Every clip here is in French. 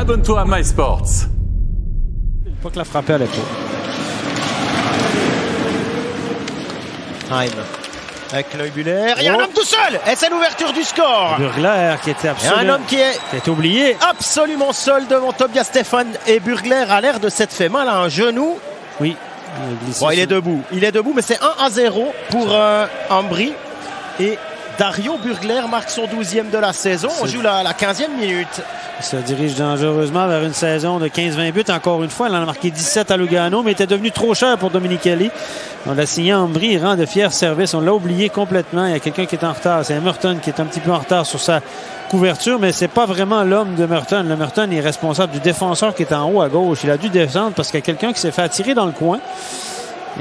abonne-toi à MySports. Une fois que la frappée à l'épaule. Heim avec l'œil Buller. Il y a un homme tout seul et c'est l'ouverture du score. Burgler qui était absolument... Il y a un homme qui est oublié. absolument seul devant Tobias Stefan et Burgler a l'air de s'être fait mal à un genou. Oui. Bon, il est debout, mais c'est 1-0 pour Ambry et Dario Burgler marque son 12e de la saison. On joue la 15e minute. Il se dirige dangereusement vers une saison de 15-20 buts. Encore une fois, il en a marqué 17 à Lugano, mais était devenu trop cher pour Dominichelli. On l'a signé à Ambry, il rend de fiers services. On l'a oublié complètement. Il y a quelqu'un qui est en retard. C'est Merton qui est un petit peu en retard sur sa couverture, mais c'est pas vraiment l'homme de Merton. Le Merton est responsable du défenseur qui est en haut à gauche. Il a dû descendre parce qu'il y a quelqu'un qui s'est fait attirer dans le coin.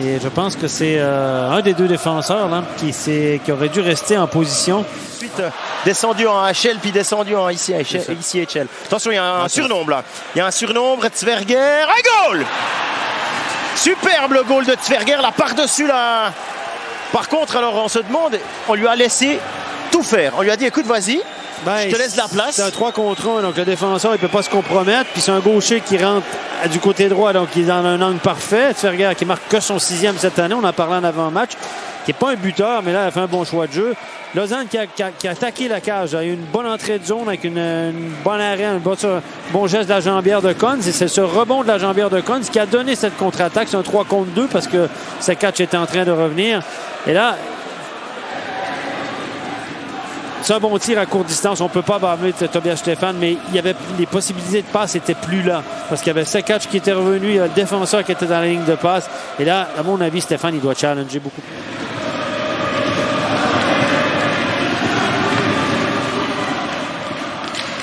Et je pense que c'est un des deux défenseurs là, qui aurait dû rester en position. Ensuite, descendu en HL, puis descendu en ici HL. Attention, il y a un surnombre là. Il y a un surnombre, Tsverger, un goal! Superbe le goal de Tsverger, là par-dessus là. Par contre, alors on se demande, on lui a laissé tout faire. On lui a dit, écoute, vas-y. Je te laisse la place. C'est un 3 contre 1, donc le défenseur il peut pas se compromettre. Puis c'est un gaucher qui rentre du côté droit, donc il est dans un angle parfait. Tsverger qui marque que son 6e cette année, on en parlait en avant-match, qui n'est pas un buteur, mais là il a fait un bon choix de jeu. Lausanne qui a attaqué la cage, il a eu une bonne entrée de zone avec une bonne arrêt, un bon geste de la jambière de Cons. Et c'est ce rebond de la jambière de Cons qui a donné cette contre-attaque. C'est un 3 contre 2 parce que Sekac était en train de revenir. Et là, c'est un bon tir à courte distance. On ne peut pas blâmer Tobias Stefan, mais il y avait les possibilités de passe n'étaient plus là. Parce qu'il y avait Sekac qui était revenu, il y a le défenseur qui était dans la ligne de passe. Et là, à mon avis, Stefan, il doit challenger beaucoup.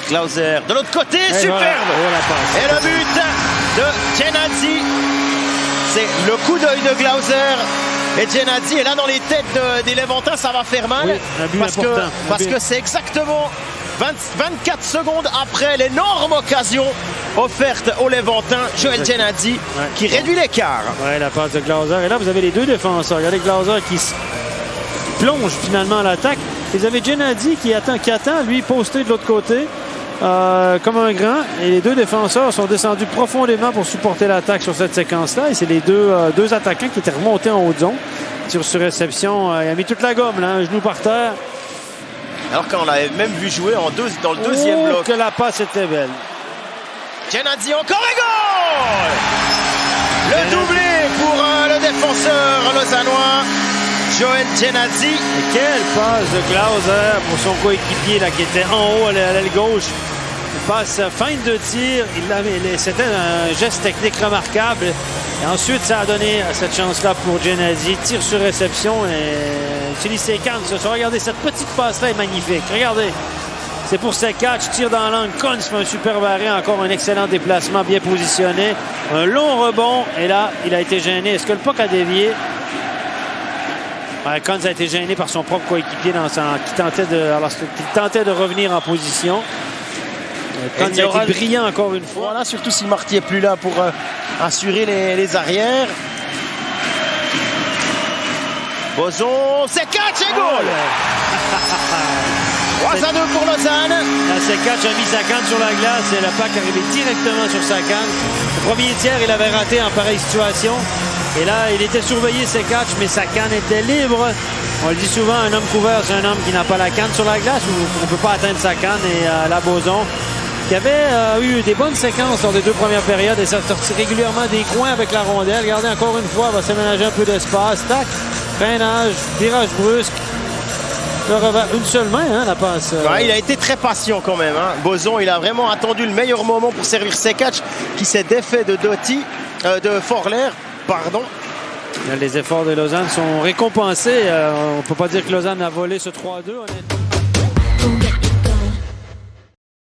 Glauser de l'autre côté, et superbe! Voilà. Et le but de Genadzi. C'est le coup d'œil de Glauser. Et Genadzi est là dans les têtes des Levantins, ça va faire mal. Oui, parce que c'est exactement 24 secondes après l'énorme occasion offerte aux Levantins. Joël Genadzi qui réduit l'écart. Oui, la passe de Glauser. Et là, vous avez les deux défenseurs. Regardez Glauser qui plonge finalement à l'attaque. Et vous avez Genadzi qui attend, lui, posté de l'autre côté. Comme un grand, et les deux défenseurs sont descendus profondément pour supporter l'attaque sur cette séquence-là. Et c'est les deux attaquants qui étaient remontés en haut de zone. Sur réception, il a mis toute la gomme, là, un genou par terre. Alors qu'on l'avait même vu jouer dans le deuxième bloc. Que la passe était belle. Genadzi encore un goal! Le doublé pour le défenseur lausannois, Joël Genadzi. Et quelle passe de Glauser pour son coéquipier là, qui était en haut à l'aile gauche. Il passe feinte de tir. C'était un geste technique remarquable. Et ensuite, ça a donné cette chance-là pour Genadzi. Tir sur réception. Et utilise ses cannes ce soir. Regardez, cette petite passe-là est magnifique. Regardez. C'est pour Sekac. Tire dans l'angle. Cons fait un super arrêt. Encore un excellent déplacement bien positionné. Un long rebond. Et là, il a été gêné. Est-ce que le puck a dévié? Cons a été gêné par son propre coéquipier qui tentait de revenir en position. Cons a été brillant encore une fois. Voilà, surtout si Marty n'est plus là pour assurer les arrières. Boson, Sekac et goal! 3-2 pour Lausanne. La Sekac a mis sa canne sur la glace et le puck est arrivé directement sur sa canne. Le premier tiers, il avait raté en pareille situation. Et là, il était surveillé, Sekac, mais sa canne était libre. On le dit souvent, un homme couvert, c'est un homme qui n'a pas la canne sur la glace, ou on ne peut pas atteindre sa canne. Et la Boson, qui avait eu des bonnes séquences lors des deux premières périodes, et ça sortit régulièrement des coins avec la rondelle. Regardez encore une fois, va s'aménager un peu d'espace. Tac, freinage, virage brusque. Une seule main, hein, la passe. Ouais, il a été très patient quand même. Hein. Boson, il a vraiment attendu le meilleur moment pour servir Sekac, qui s'est défait de Forler. Pardon. Les efforts de Lausanne sont récompensés. On ne peut pas dire que Lausanne a volé ce 3-2, honnêtement.